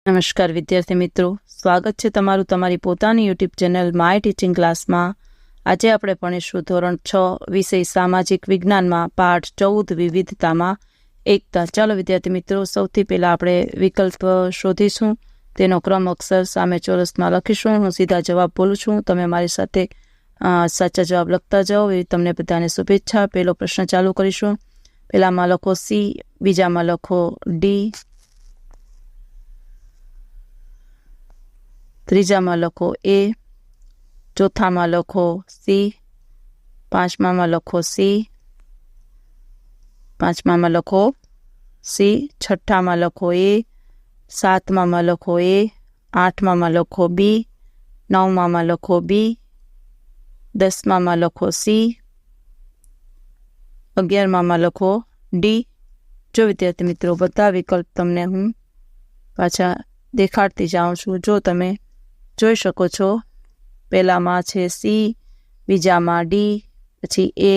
નમસ્કાર વિદ્યાર્થી મિત્રો, સ્વાગત છે તમારું તમારી પોતાની યુટ્યુબ ચેનલ માય ટીચિંગ ક્લાસમાં। આજે આપણે ભણીશું ધોરણ 6 વિષય સામાજિક વિજ્ઞાનમાં પાઠ 14 વિવિધતામાં એકતા। ચાલો વિદ્યાર્થી મિત્રો, સૌથી પહેલાં આપણે વિકલ્પ શોધીશું, તેનો ક્રમ અક્ષર સામે ચોરસમાં લખીશું। હું સીધા જવાબ બોલું છું, તમે મારી સાથે સાચા જવાબ લખતા જાઓ। એવી તમને બધાને શુભેચ્છા। પહેલો પ્રશ્ન ચાલુ કરીશું। પહેલામાં લખો સી, બીજામાં લખો ડી, ત્રીજામાં લખો એ, ચોથામાં લખો સી, પાંચમામાં લખો સી, છઠ્ઠામાં લખો એ, સાતમામાં લખો એ, આઠમામાં લખો બી, નવમામાં લખો બી, દસમામાં લખો સી, 11મામાં લખો ડી। જો વિદ્યાર્થી મિત્રો, બધા વિકલ્પ તમને હું પાછા દેખાડતી જાઉં છું। જો તમે જોઈ શકો છો, પહેલામાં છે સી, બીજામાં ડી, પછી એ,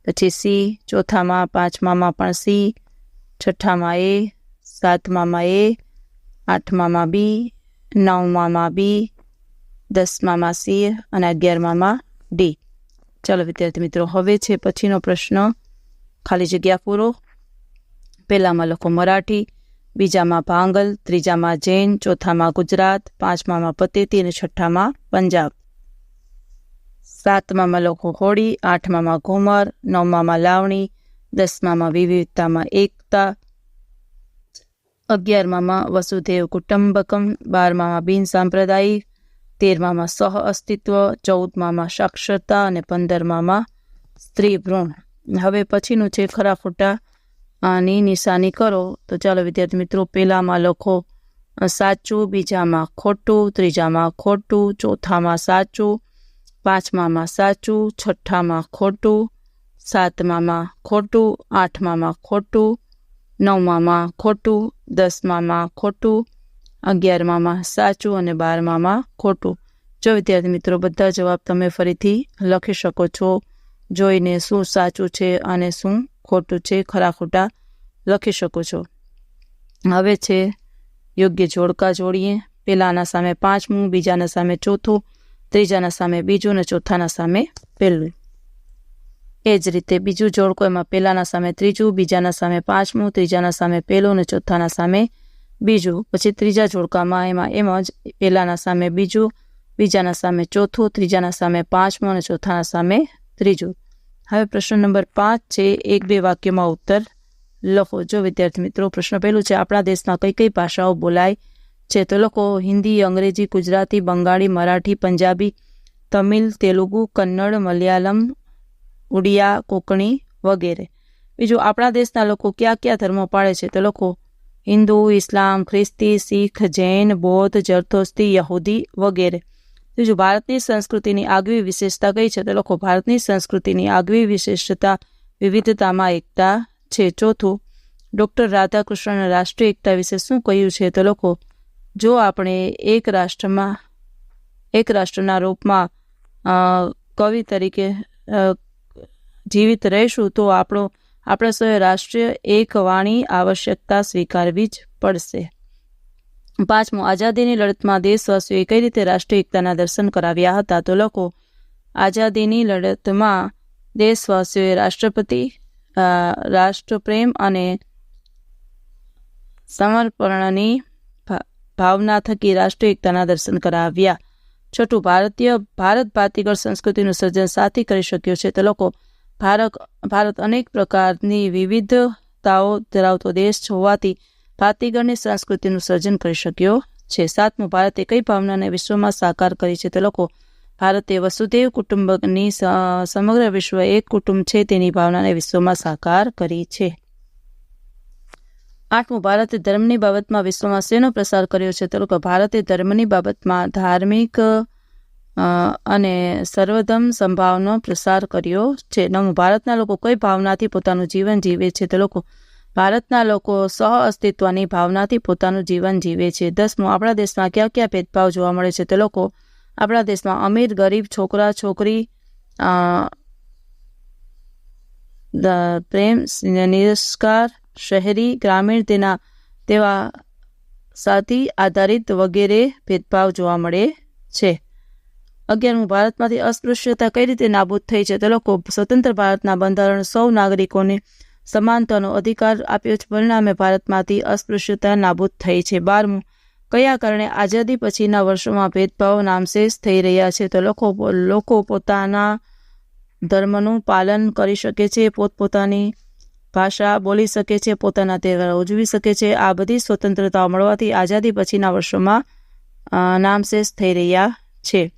પછી સી, ચોથામાં પાંચમામાં પણ સી, છઠ્ઠામાં એ, સાતમામાં એ, આઠમામાં બી, નવમામાં બી, દસમામાં સી અને 11મામાં ડી। ચાલો વિદ્યાર્થી મિત્રો, હવે છે પછીનો પ્રશ્ન, ખાલી જગ્યા પૂરો। પહેલામાં લખો મરાઠી, બીજામાં ભાંગલ, ત્રીજામાં જૈન, ચોથામાં ગુજરાત, પાંચમામાં પતેતી અને છઠ્ઠામાં પંજાબ। સાતમામાં લખો હોળી, આઠમામાં ઘુમર, નવમામાં લાવણી, દસમામાં વિવિધતામાં એકતા, 11મામાં વસુધૈવ કુટુંબકમ, 12મામાં બિન સાંપ્રદાયિક, 13મામાં સહ અસ્તિત્વ, 14મામાં સાક્ષરતા અને 15મામાં સ્ત્રી ભ્રૂણ। હવે પછીનું છે ખરા ખોટા ની નિશાની કરો। તો ચાલો વિદ્યાર્થી મિત્રો, પહેલામાં લખો સાચું, બીજામાં ખોટું, ત્રીજામાં ખોટું, ચોથામાં સાચું, પાંચમામાં સાચું, છઠ્ઠામાં ખોટું, સાતમામાં ખોટું, આઠમામાં ખોટું, નવમામાં ખોટું, દસમામાં ખોટું, 11મામાં સાચું અને 12મામાં ખોટું। જો વિદ્યાર્થી મિત્રો, બધા જવાબ તમે ફરીથી લખી શકો છો, જોઈને શું સાચું છે અને શું ખોટું છે, ખરા ખોટા લખી શકો છો। હવે છે યોગ્ય જોડકા જોડીએ। પહેલાના સામે પાંચમું, બીજાના સામે ચોથું, ત્રીજાના સામે બીજું અને ચોથાના સામે પહેલું। એ જ રીતે બીજું જોડકો, એમાં પહેલાના સામે ત્રીજું, બીજાના સામે પાંચમું, ત્રીજાના સામે પહેલું અને ચોથાના સામે બીજું। પછી ત્રીજા જોડકામાં એમ જ પહેલાના સામે બીજું, બીજાના સામે ચોથું, ત્રીજાના સામે પાંચમું અને ચોથાના સામે ત્રીજું। હવે પ્રશ્ન નંબર 5 છે, 1-2 વાક્યમાં ઉત્તર લખો। જો વિદ્યાર્થી મિત્રો, પ્રશ્ન પહેલું છે, આપણા દેશમાં કઈ કઈ ભાષાઓ બોલાય છે? તો લખો હિન્દી, અંગ્રેજી, ગુજરાતી, બંગાળી, મરાઠી, પંજાબી, તમિલ, તેલુગુ, કન્નડ, મલયાલમ, ઉડિયા, કોંકણી વગેરે। બીજું, આપણા દેશના લોકો કયા કયા ધર્મો પાળે છે? તો લખો હિન્દુ, ઇસ્લામ, ખ્રિસ્તી, શીખ, જૈન, બૌદ્ધ, જરથોસ્તી, યહૂદી વગેરે। ત્રીજું, ભારતની સંસ્કૃતિની આગવી વિશેષતા કઈ છે? તો લખો ભારતની સંસ્કૃતિની આગવી વિશેષતા વિવિધતામાં એકતા છે। ચોથું, ડૉક્ટર રાધાકૃષ્ણને રાષ્ટ્રીય એકતા વિશે શું કહ્યું છે? તો લખો જો આપણે એક રાષ્ટ્રના રૂપમાં કવિ તરીકે જીવિત રહીશું તો આપણા સૌએ રાષ્ટ્રીય એક વાણી આવશ્યકતા સ્વીકારવી જ પડશે। પાંચમું, આઝાદીની લડતમાં દેશવાસીઓએ કઈ રીતે રાષ્ટ્રીય એકતાના દર્શન કરાવ્યા હતા? તો લખો આઝાદીની લડતમાં દેશવાસીઓએ રાષ્ટ્રપ્રેમ અને સમર્પણની ભાવના થકી રાષ્ટ્રીય એકતાના દર્શન કરાવ્યા। છઠ્ઠું, ભારત ભાતીગળ સંસ્કૃતિનું સર્જન સાથી કરી શક્યો છે? તો લખો ભારત અનેક પ્રકારની વિવિધતાઓ ધરાવતો દેશ હોવાથી ભાતીગળની સંસ્કૃતિનું સર્જન કરી શક્યો છે। સાતમું, ભારતે કઈ ભાવનાને વિશ્વમાં સાકાર કરી છે? તો લખો ભારતે વસુધૈવ કુટુંબકની સમગ્ર વિશ્વ એક કુટુંબ છે તેની ભાવનાને વિશ્વમાં સાકાર કરી છે। આઠમું, ભારતે ધર્મની બાબતમાં વિશ્વમાં શેનો પ્રસાર કર્યો છે? તો લખો ભારતે ધર્મની બાબતમાં ધાર્મિક અને સર્વધર્મ સંભાવનો પ્રસાર કર્યો છે। નવમું, ભારતના લોકો કઈ ભાવનાથી પોતાનું જીવન જીવે છે? તો લખો ભારતના લોકો સહ અસ્તિત્વની ભાવનાથી પોતાનું જીવન જીવે છે। 10મું, આપણા દેશમાં કયા કયા ભેદભાવ જોવા મળે છે? તો લખો આપણા દેશમાં અમીર, ગરીબ, છોકરા, છોકરી, પ્રેમ, નિરસ્કાર, શહેરી, ગ્રામીણ તેવા સાથી આધારિત વગેરે ભેદભાવ જોવા મળે છે. 11. ભારતમાંથી અસ્પૃશ્યતા કઈ રીતે નાબૂદ થઈ છે? તો લોકો સ્વતંત્ર ભારતના બંધારણ સૌ નાગરિકોને સમાનતાનો અધિકાર આપ્યો છે. પરિણામે ભારતમાંથી અસ્પૃશ્યતા નાબૂદ થઈ છે. 12. કયા કારણે આઝાદી પછીના વર્ષોમાં ભેદભાવ નામશેષ થઈ રહ્યા છે? તો લોકો પોતાના ધર્મનું પાલન કરી શકે છે, પોતપોતાની ભાષા બોલી શકે છે, પોતાના તહેવારો ઉજવી શકે છે. આ બધી સ્વતંત્રતાઓ મળવાથી આઝાદી પછીના વર્ષોમાં નામશેષ થઈ રહ્યા છે.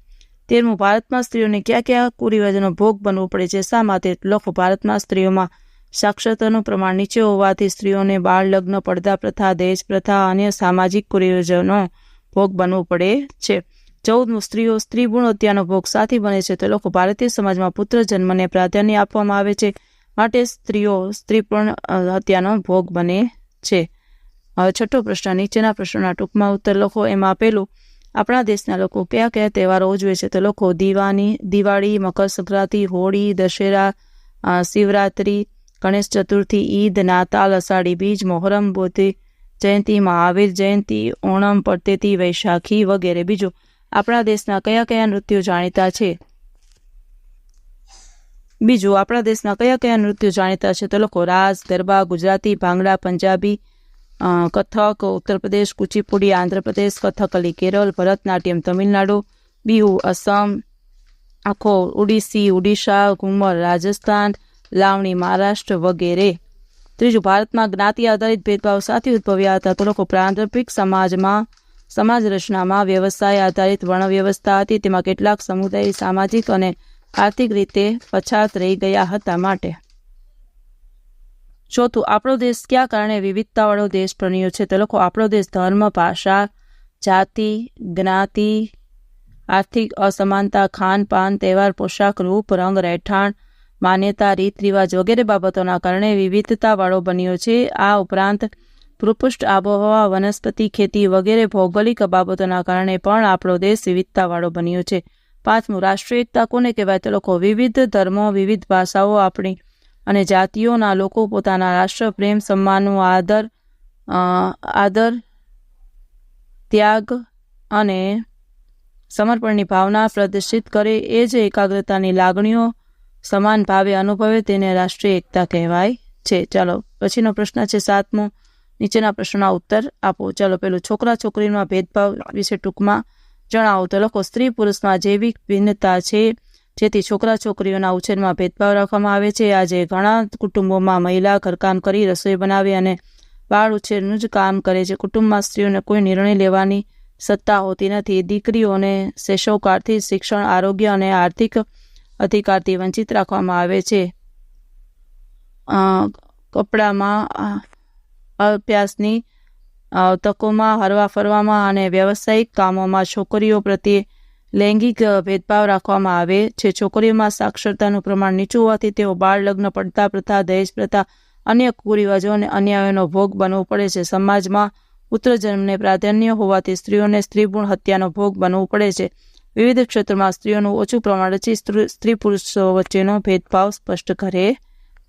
13. ભારતમાં સ્ત્રીઓને કયા કયા કુરિવાજોનો ભોગ બનવો પડે છે? શા માટે? લોકો ભારતમાં સ્ત્રીઓમાં સાક્ષરતાનું પ્રમાણ નીચે હોવાથી સ્ત્રીઓને બાળ લગ્ન, પડદા પ્રથા, દહેજ પ્રથા, અન્ય સામાજિક કુરિવાજોનો ભોગ બનવું પડે છે. 14. સ્ત્રીઓ સ્ત્રી ભ્રૂણ હત્યાનો ભોગ સાથી બને છે? તો લોકો ભારતીય સમાજમાં પુત્ર જન્મને પ્રાધાન્ય આપવામાં આવે છે, માટે સ્ત્રીઓ સ્ત્રી ભ્રૂણ હત્યાનો ભોગ બને છે. હવે 6. પ્રશ્ન, નીચેના પ્રશ્નોના ટૂંકમાં ઉત્તર લખો. એમાં પહેલું, આપણા દેશના લોકો કયા કયા તહેવારો ઉજવે છે? તો લોકો દિવાળી, મકર સંક્રાંતિ, હોળી, દશેરા, શિવરાત્રિ, ગણેશ ચતુર્થી, ઈદ, નાતાલ, અષાઢી બીજ, મોહરમ, બુદ્ધ જયંતિ, મહાવીર જયંતિ, ઓણમ, પર્તેતી, વૈશાખી વગેરે. બીજું, આપણા દેશના કયા કયા નૃત્યો જાણીતા છે? તો લોકો રાસ, ગરબા, ગુજરાતી, ભાંગડા, પંજાબી, કથક ઉત્તર પ્રદેશ, કુચીપુડી આંધ્રપ્રદેશ, કથકલી કેરળ, ભરતનાટ્યમ તમિલનાડુ, બિહુ અસમ, આખો ઓડિશા, ઘુમર રાજસ્થાન, લાવણી મહારાષ્ટ્ર વગેરે. ત્રીજું, ભારતમાં જ્ઞાતિ આધારિત ભેદભાવ સાથે ઉદ્ભવ્યા હતા? તો લોકો પ્રારંભિક સમાજ રચનામાં વ્યવસાય આધારિત વર્ણ વ્યવસ્થા હતી, તેમાં કેટલાક સમુદાય સામાજિક અને આર્થિક રીતે પછાત રહી ગયા હતા માટે. ચોથું, આપણો દેશ કયા કારણે વિવિધતાવાળો દેશ બન્યો છે? તો લોકો આપણો દેશ ધર્મ, ભાષા, જાતિ, જ્ઞાતિ, આર્થિક અસમાનતા, ખાનપાન, તહેવાર, પોશાક, રૂપ, રંગ, રહેઠાણ, માન્યતા, રીત રિવાજ વગેરે બાબતોના કારણે વિવિધતાવાળો બન્યો છે. આ ઉપરાંત ભૂપૃષ્ઠ, આબોહવા, વનસ્પતિ, ખેતી વગેરે ભૌગોલિક બાબતોના કારણે પણ આપણો દેશ વિવિધતાવાળો બન્યો છે. 5. રાષ્ટ્રીય એકતા કોને કહેવાય? તો લોકો વિવિધ ધર્મો, વિવિધ ભાષાઓ, આપણી અને જાતિઓના લોકો પોતાના રાષ્ટ્ર પ્રેમ, સન્માનનું આદર, ત્યાગ અને સમર્પણની ભાવના પ્રદર્શિત કરે, એ જ એકાગ્રતાની લાગણીઓ સમાન ભાવે અનુભવે, તેને રાષ્ટ્રીય એકતા કહેવાય છે. ચાલો પછીનો પ્રશ્ન છે 7મો. નીચેના પ્રશ્નોના ઉત્તર આપો. ચાલો પેલું, છોકરા છોકરીમાં ભેદભાવ વિશે ટૂંકમાં જણાવો. તો લખો, સ્ત્રી પુરુષમાં જૈવિક ભિન્નતા છે, જેથી છોકરા છોકરીઓના ઉછેરમાં ભેદભાવ રાખવામાં આવે છે. આજે ઘણા કુટુંબોમાં મહિલા ઘરકામ કરી, રસોઈ બનાવી અને બાળ ઉછેરનું જ કામ કરે છે. કુટુંબમાં સ્ત્રીઓને કોઈ નિર્ણય લેવાની સત્તા હોતી નથી. દીકરીઓને શૈશવકાળથી શિક્ષણ, આરોગ્ય અને આર્થિક અધિકારથી વંચિત રાખવામાં આવે છે. કપડામાં, અભ્યાસની તકોમાં, હરવા ફરવામાં અને વ્યવસાયિક કામોમાં છોકરીઓ પ્રત્યે લૈંગિક ભેદભાવ રાખવામાં આવે છે. છોકરીઓમાં સાક્ષરતાનું પ્રમાણ નીચું હોવાથી તેઓ બાળ લગ્ન, પડતા પ્રથા, દહેજ પ્રથા, અન્ય કુરિવાજો અને અન્યાયોનો ભોગ બનવો પડે છે. સમાજમાં પુત્ર જન્મને પ્રાધાન્ય હોવાથી સ્ત્રીઓને સ્ત્રી ભ્રૂણ હત્યાનો ભોગ બનવું પડે છે. વિવિધ ક્ષેત્રોમાં સ્ત્રીઓનું ઓછું પ્રમાણ રચી સ્ત્રી પુરુષો વચ્ચેનો ભેદભાવ સ્પષ્ટ કરે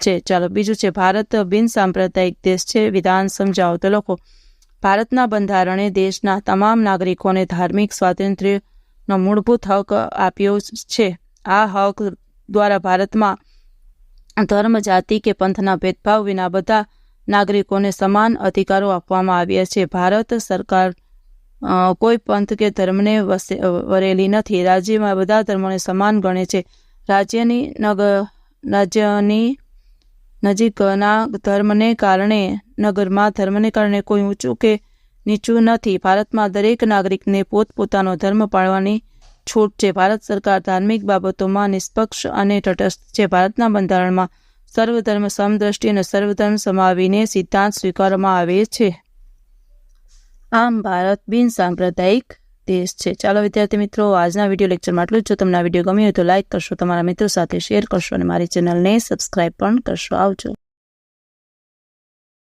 છે. ચાલો બીજું છે, ભારત બિન સાંપ્રદાયિક દેશ છે, વિધાન સમજાવો. તો લોકો, ભારતના બંધારણે દેશના તમામ નાગરિકોને ધાર્મિક સ્વાતંત્ર્યનો મૂળભૂત હક આપ્યો છે. આ હક દ્વારા ભારતમાં ધર્મ, જાતિ કે પંથના ભેદભાવ વિના બધા નાગરિકોને સમાન અધિકારો આપવામાં આવ્યા છે. ભારત સરકાર કોઈ પંથ કે ધર્મને વરેલી નથી. રાજ્યમાં બધા ધર્મોને સમાન ગણે છે. રાજ્યની નજીકના ધર્મને કારણે, નગરમાં ધર્મને કારણે કોઈ ઊંચું કે નીચું નથી. ભારતમાં દરેક નાગરિકને પોતપોતાનો ધર્મ પાળવાની છૂટ છે. ભારત સરકાર ધાર્મિક બાબતોમાં નિષ્પક્ષ અને તટસ્થ છે. ભારતના બંધારણમાં સર્વધર્મ સમદ્રષ્ટિ અને સર્વધર્મ સમાવીને સિદ્ધાંત સ્વીકારવામાં આવે છે. આમ ભારત બિન સાંપ્રદાયિક દેશ છે. ચાલો વિદ્યાર્થી મિત્રો, આજના વિડીયો લેક્ચરમાં આટલું જ. જો તમને આ વિડીયો ગમ્યો હોય તો લાઇક કરશો, તમારા મિત્રો સાથે શેર કરશો અને મારી ચેનલને સબસ્ક્રાઈબ પણ કરશો. આવજો.